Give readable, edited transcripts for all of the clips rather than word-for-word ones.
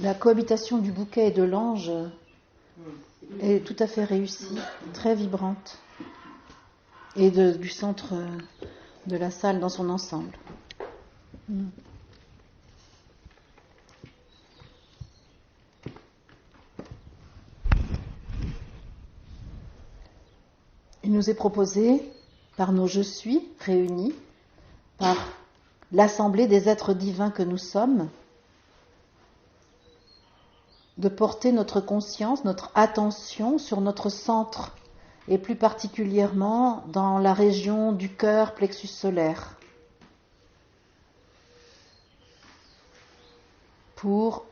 La cohabitation du bouquet et de l'ange est tout à fait réussie, très vibrante, et du centre de la salle dans son ensemble. Il nous est proposé, par nos je suis réunis, par l'assemblée des êtres divins que nous sommes, de porter notre conscience, notre attention sur notre centre, et plus particulièrement dans la région du cœur, plexus solaire, pour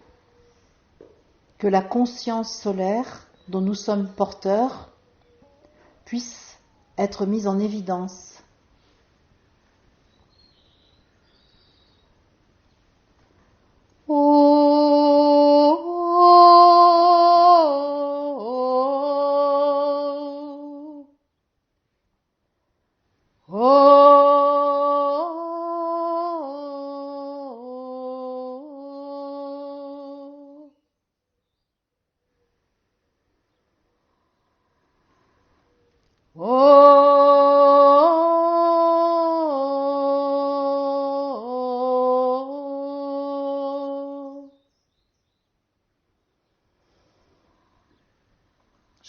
que la conscience solaire dont nous sommes porteurs puisse être mise en évidence.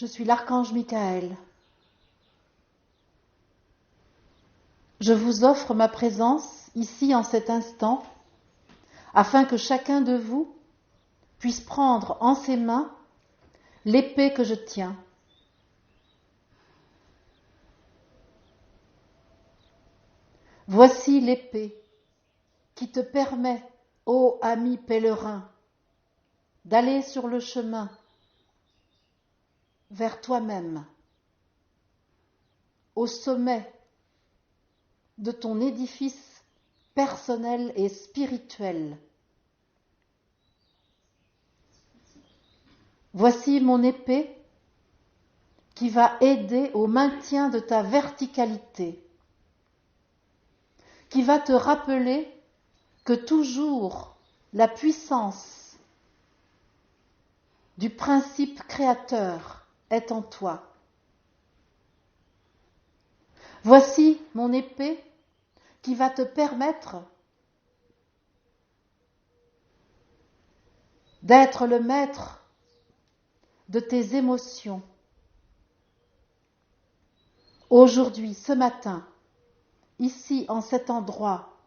Je suis l'archange Michael. Je vous offre ma présence ici en cet instant, afin que chacun de vous puisse prendre en ses mains l'épée que je tiens. Voici l'épée qui te permet, ô ami pèlerin, d'aller sur le chemin vers toi-même, au sommet de ton édifice personnel et spirituel. Voici mon épée qui va aider au maintien de ta verticalité, qui va te rappeler que toujours la puissance du principe créateur est en toi. Voici mon épée qui va te permettre d'être le maître de tes émotions. Aujourd'hui, ce matin, ici en cet endroit,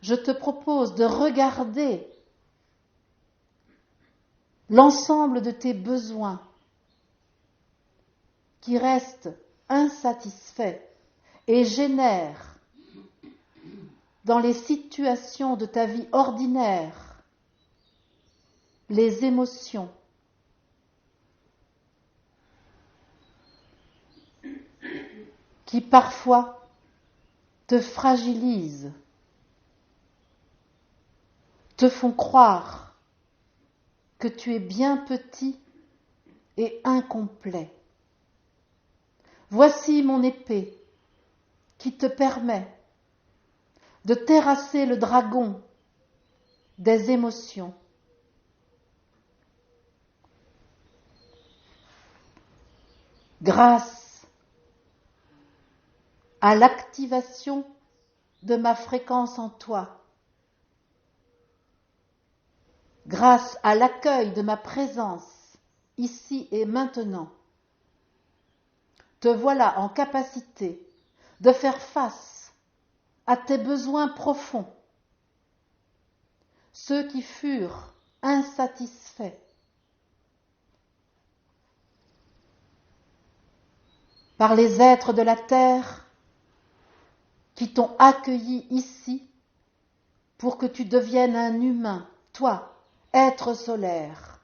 je te propose de regarder l'ensemble de tes besoins qui restent insatisfaits et génèrent dans les situations de ta vie ordinaire les émotions qui parfois te fragilisent, te font croire que tu es bien petit et incomplet. Voici mon épée qui te permet de terrasser le dragon des émotions. Grâce à l'activation de ma fréquence en toi, grâce à l'accueil de ma présence ici et maintenant, te voilà en capacité de faire face à tes besoins profonds, ceux qui furent insatisfaits. Par les êtres de la terre qui t'ont accueilli ici pour que tu deviennes un humain, toi, être solaire,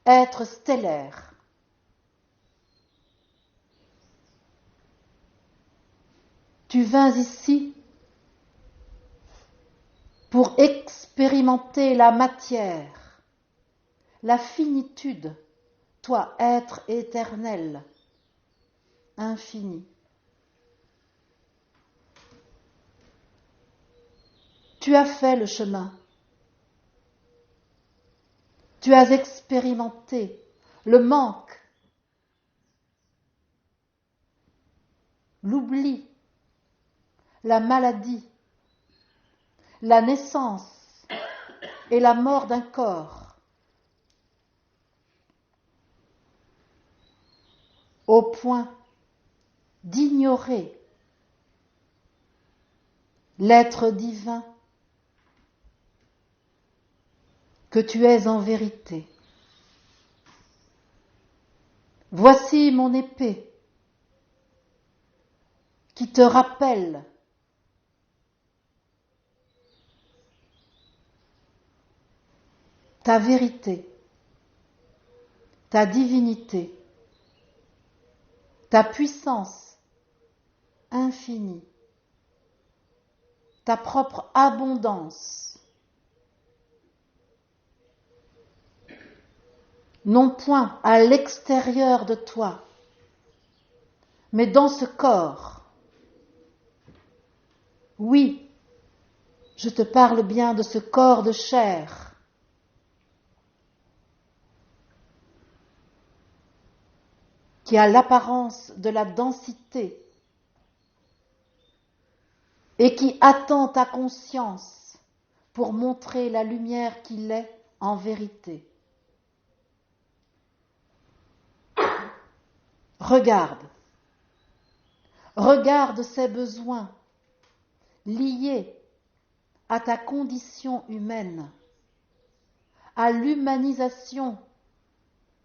être stellaire. Tu vins ici pour expérimenter la matière, la finitude, toi, être éternel, infini. Tu as fait le chemin. Tu as expérimenté le manque, l'oubli, la maladie, la naissance et la mort d'un corps, au point d'ignorer l'être divin que tu es en vérité. Voici mon épée qui te rappelle ta vérité, ta divinité, ta puissance infinie, ta propre abondance, non point à l'extérieur de toi, mais dans ce corps. Oui, je te parle bien de ce corps de chair qui a l'apparence de la densité et qui attend ta conscience pour montrer la lumière qu'il est en vérité. Regarde ces besoins liés à ta condition humaine, à l'humanisation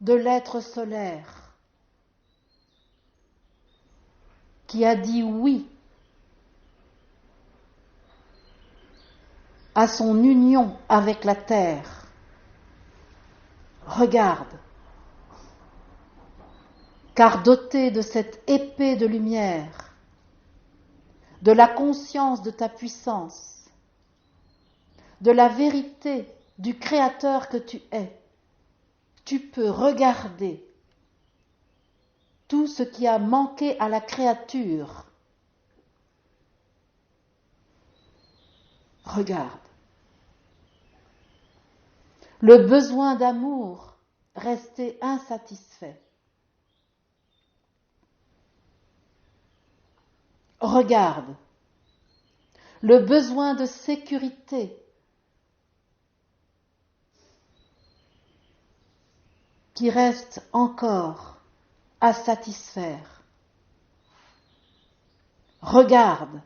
de l'être solaire qui a dit oui à son union avec la terre. Regarde, car doté de cette épée de lumière, de la conscience de ta puissance, de la vérité du Créateur que tu es, tu peux regarder tout ce qui a manqué à la créature. Regarde. Le besoin d'amour resté insatisfait. Regarde. Le besoin de sécurité qui reste encore à satisfaire. Regarde.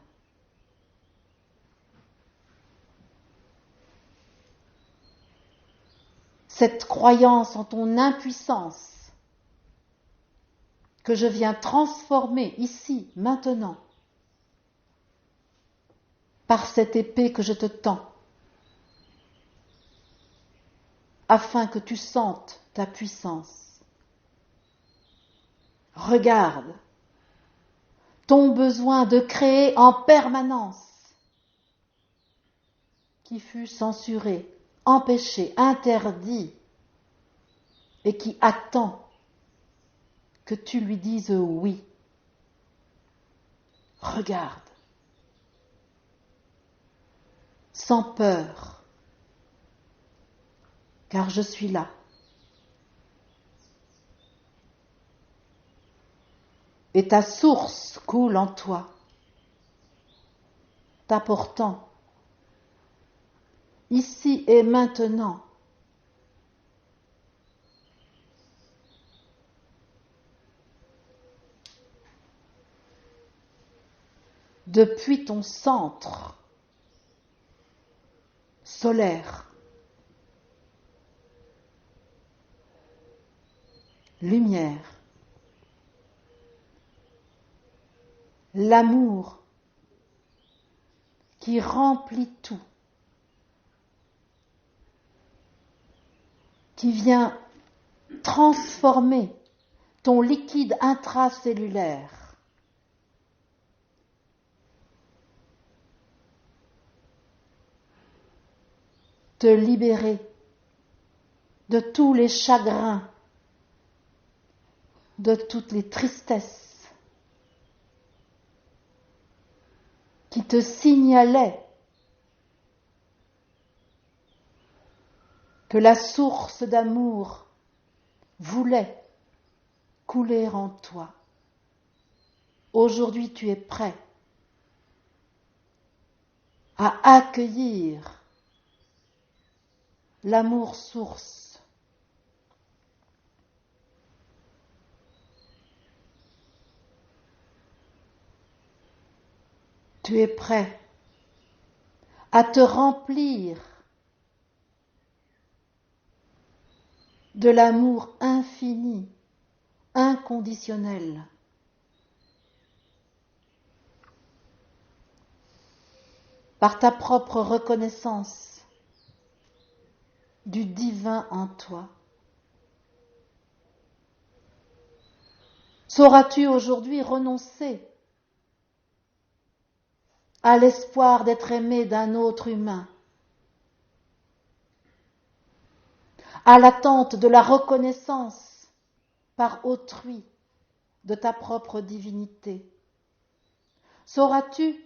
Cette croyance en ton impuissance que je viens transformer ici, maintenant, par cette épée que je te tends, afin que tu sentes ta puissance. Regarde ton besoin de créer en permanence, qui fut censuré, empêché, interdit, et qui attend que tu lui dises oui. Regarde, sans peur, car je suis là. Et ta source coule en toi, t'apportant, ici et maintenant, depuis ton centre solaire, lumière, l'amour qui remplit tout, qui vient transformer ton liquide intracellulaire, te libérer de tous les chagrins, de toutes les tristesses qui te signalaient que la source d'amour voulait couler en toi. Aujourd'hui, tu es prêt à accueillir l'amour source. Tu es prêt à te remplir de l'amour infini, inconditionnel. Par ta propre reconnaissance du divin en toi. Sauras-tu aujourd'hui renoncer à l'espoir d'être aimé d'un autre humain, à l'attente de la reconnaissance par autrui de ta propre divinité? Sauras-tu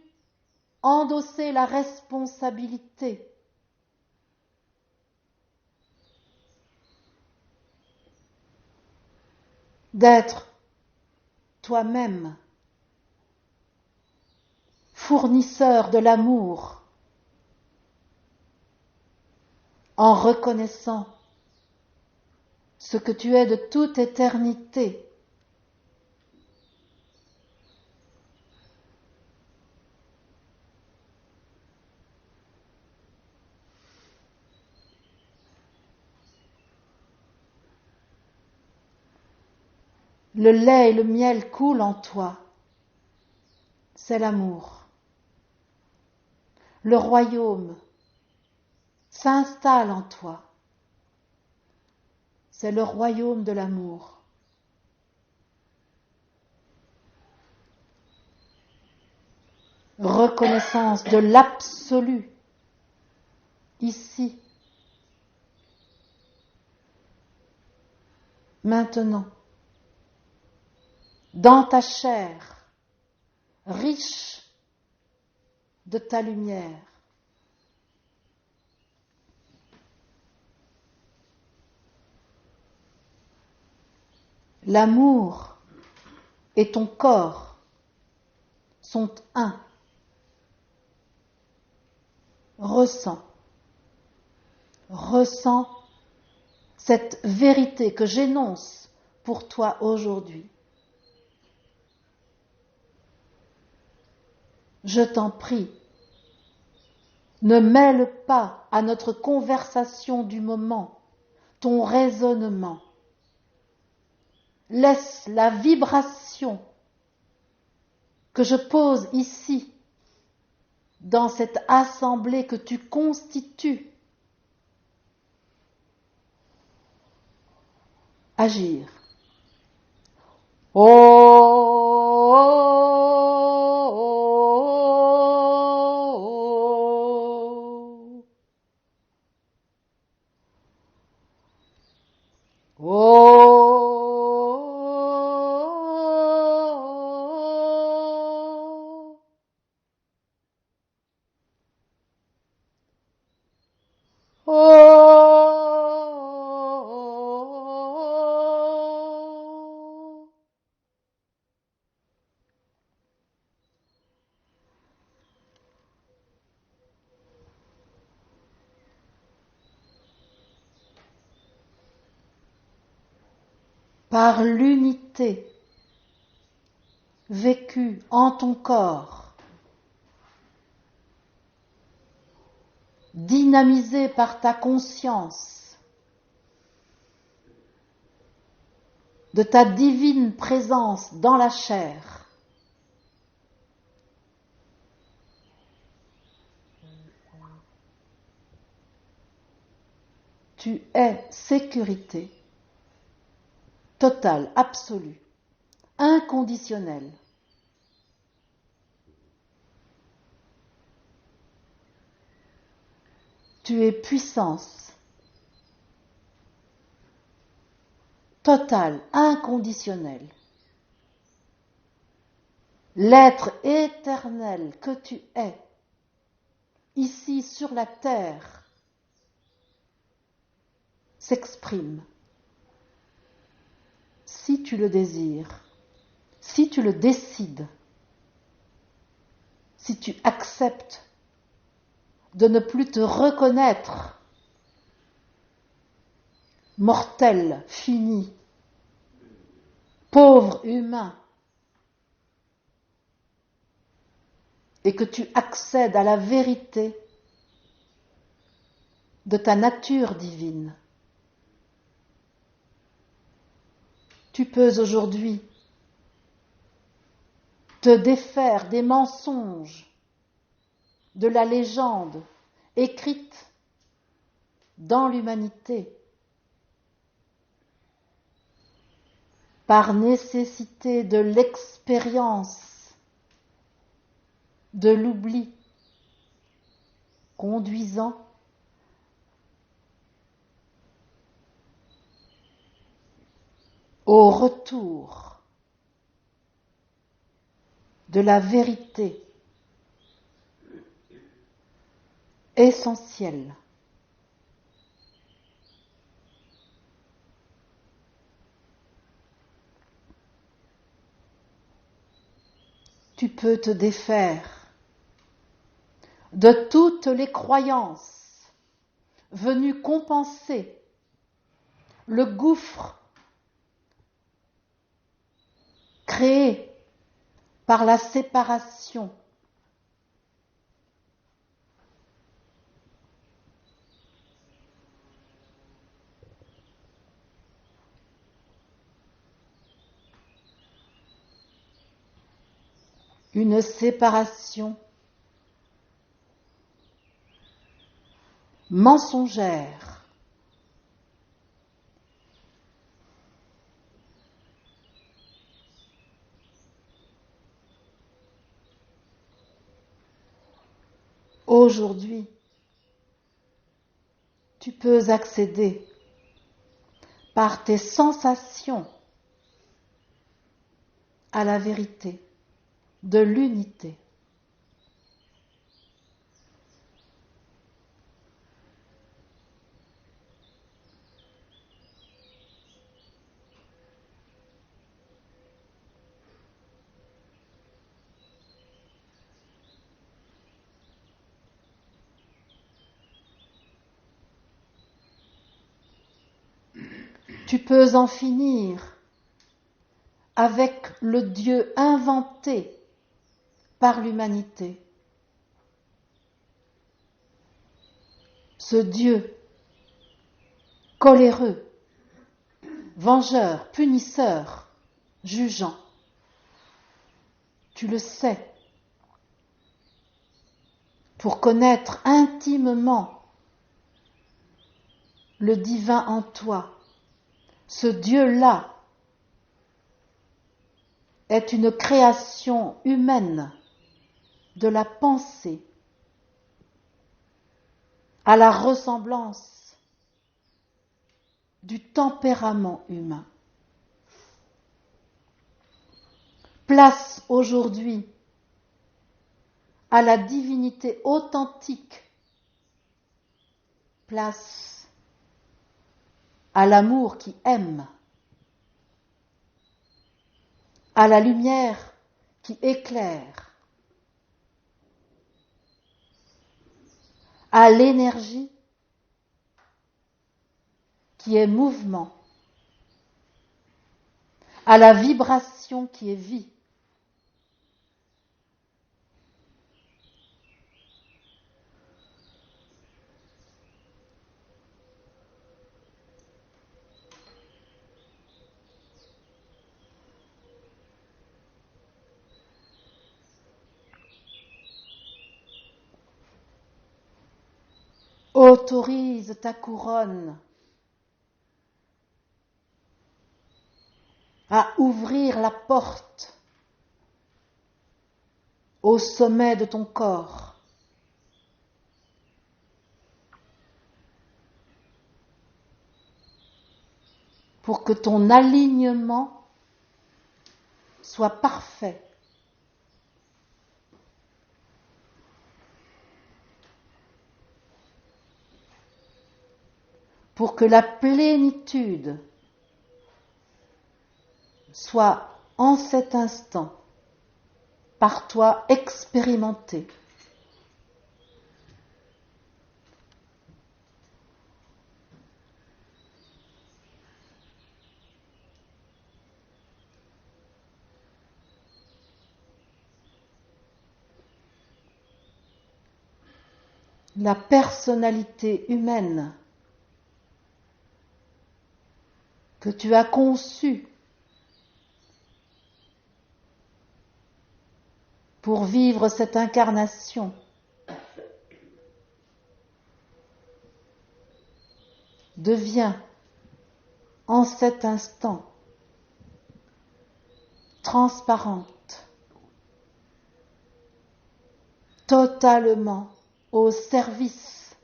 endosser la responsabilité d'être toi-même fournisseur de l'amour en reconnaissant ce que tu es de toute éternité? Le lait et le miel coulent en toi. C'est l'amour. Le royaume s'installe en toi. C'est le royaume de l'amour. Reconnaissance de l'absolu, ici, maintenant, dans ta chair, riche de ta lumière. L'amour et ton corps sont un. Ressens cette vérité que j'énonce pour toi aujourd'hui. Je t'en prie, ne mêle pas à notre conversation du moment ton raisonnement. Laisse la vibration que je pose ici, dans cette assemblée que tu constitues, agir. Par l'unité vécue en ton corps, dynamisée par ta conscience de ta divine présence dans la chair, tu es sécurité totale, absolue, inconditionnelle. Tu es puissance totale, inconditionnelle. L'être éternel que tu es, ici sur la terre, s'exprime, si tu le désires, si tu le décides, si tu acceptes de ne plus te reconnaître mortel, fini, pauvre humain, et que tu accèdes à la vérité de ta nature divine. Tu peux aujourd'hui te défaire des mensonges de la légende écrite dans l'humanité par nécessité de l'expérience de l'oubli conduisant au retour de la vérité essentielle. Tu peux te défaire de toutes les croyances venues compenser le gouffre créé par la séparation une séparation mensongère. Aujourd'hui, tu peux accéder par tes sensations à la vérité de l'unité. Tu peux en finir avec le Dieu inventé par l'humanité. Ce Dieu coléreux, vengeur, punisseur, jugeant. Tu le sais. Pour connaître intimement le divin en toi, ce Dieu-là est une création humaine de la pensée à la ressemblance du tempérament humain. Place aujourd'hui à la divinité authentique, place à l'amour qui aime, à la lumière qui éclaire, à l'énergie qui est mouvement, à la vibration qui est vie. Autorise ta couronne à ouvrir la porte au sommet de ton corps pour que ton alignement soit parfait. pour que la plénitude soit en cet instant par toi expérimentée. La personnalité humaine que tu as conçue pour vivre cette incarnation devient en cet instant transparente, totalement au service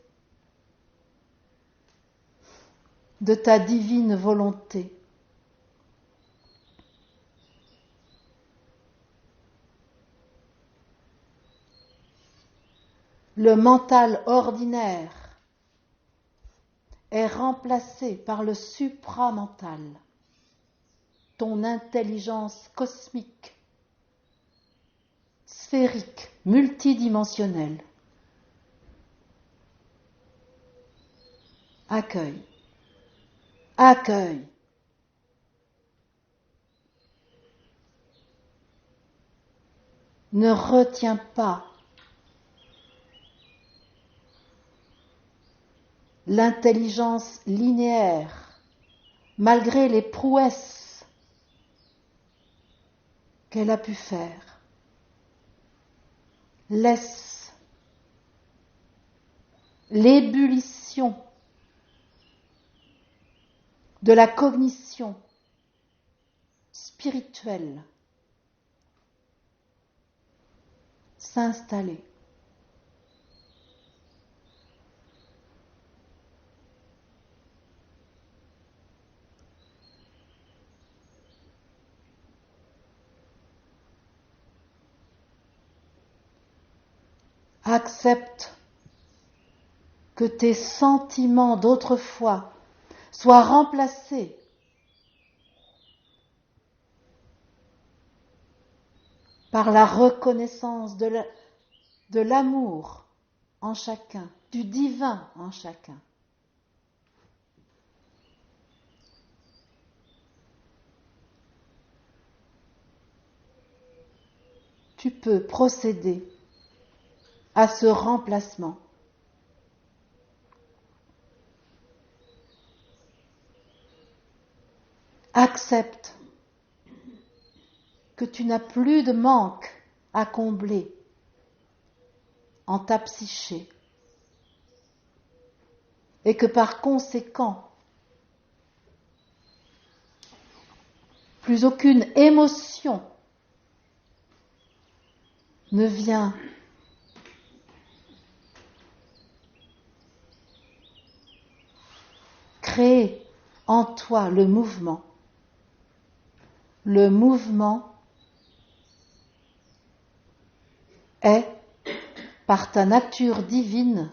de ta divine volonté. Le mental ordinaire est remplacé par le supramental, ton intelligence cosmique, sphérique, multidimensionnelle. Accueille, accueille. Ne retiens pas l'intelligence linéaire, malgré les prouesses qu'elle a pu faire. Laisse l'ébullition de la cognition spirituelle s'installer. Accepte que tes sentiments d'autrefois soient remplacés par la reconnaissance de l'amour en chacun, du divin en chacun. Tu peux procéder à ce remplacement. Accepte que tu n'as plus de manque à combler en ta psyché et que par conséquent, plus aucune émotion ne vient créer en toi le mouvement. Le mouvement est, par ta nature divine,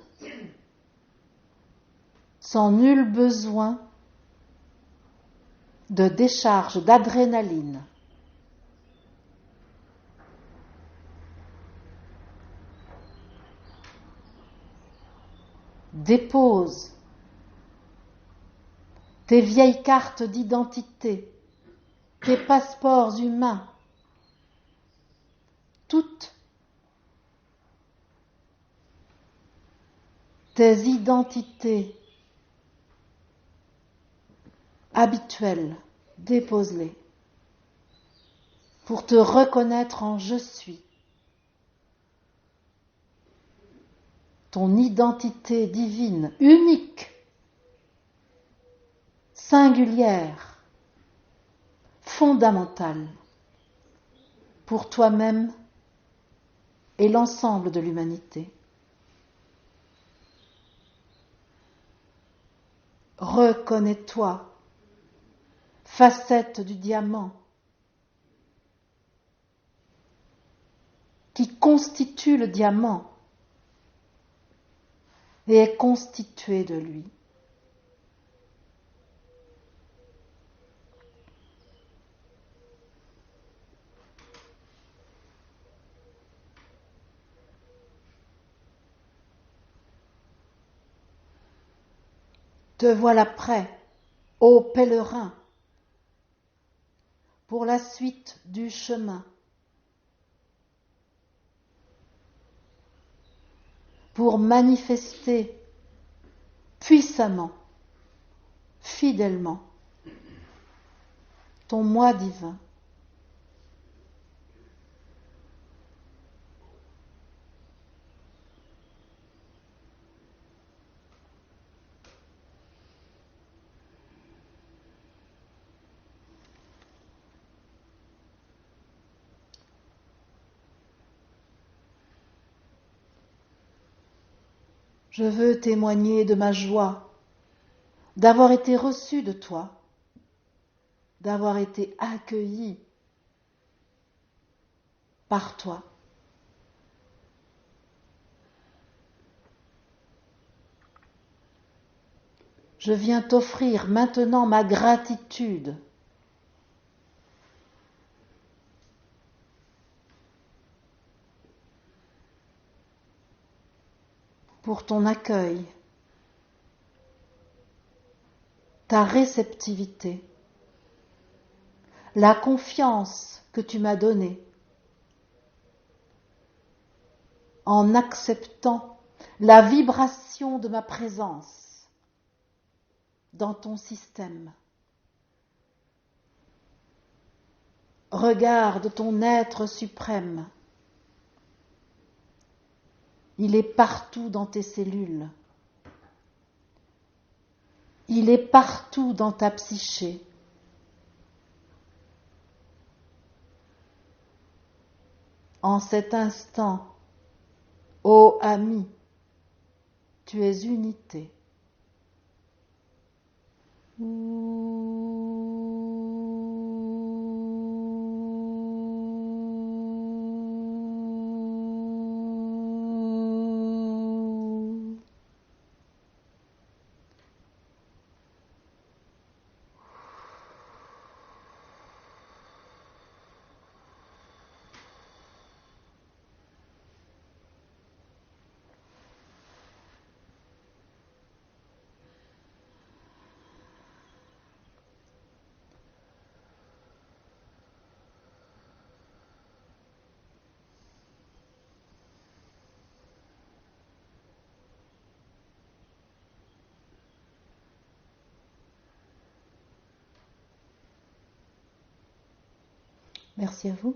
sans nul besoin de décharge d'adrénaline. Dépose tes vieilles cartes d'identité, tes passeports humains, toutes tes identités habituelles, dépose-les pour te reconnaître en je suis. Ton identité divine, unique, singulière, fondamentale pour toi-même et l'ensemble de l'humanité. Reconnais-toi, facette du diamant, qui constitue le diamant et est constitué de lui. Te voilà prêt, ô pèlerin, pour la suite du chemin, pour manifester puissamment, fidèlement, ton moi divin. Je veux témoigner de ma joie d'avoir été reçu de toi, d'avoir été accueilli par toi. Je viens t'offrir maintenant ma gratitude pour ton accueil, ta réceptivité, la confiance que tu m'as donnée en acceptant la vibration de ma présence dans ton système. Regarde ton être suprême. Il est partout dans tes cellules. Il est partout dans ta psyché. En cet instant, ô ami, tu es unité. Merci à vous.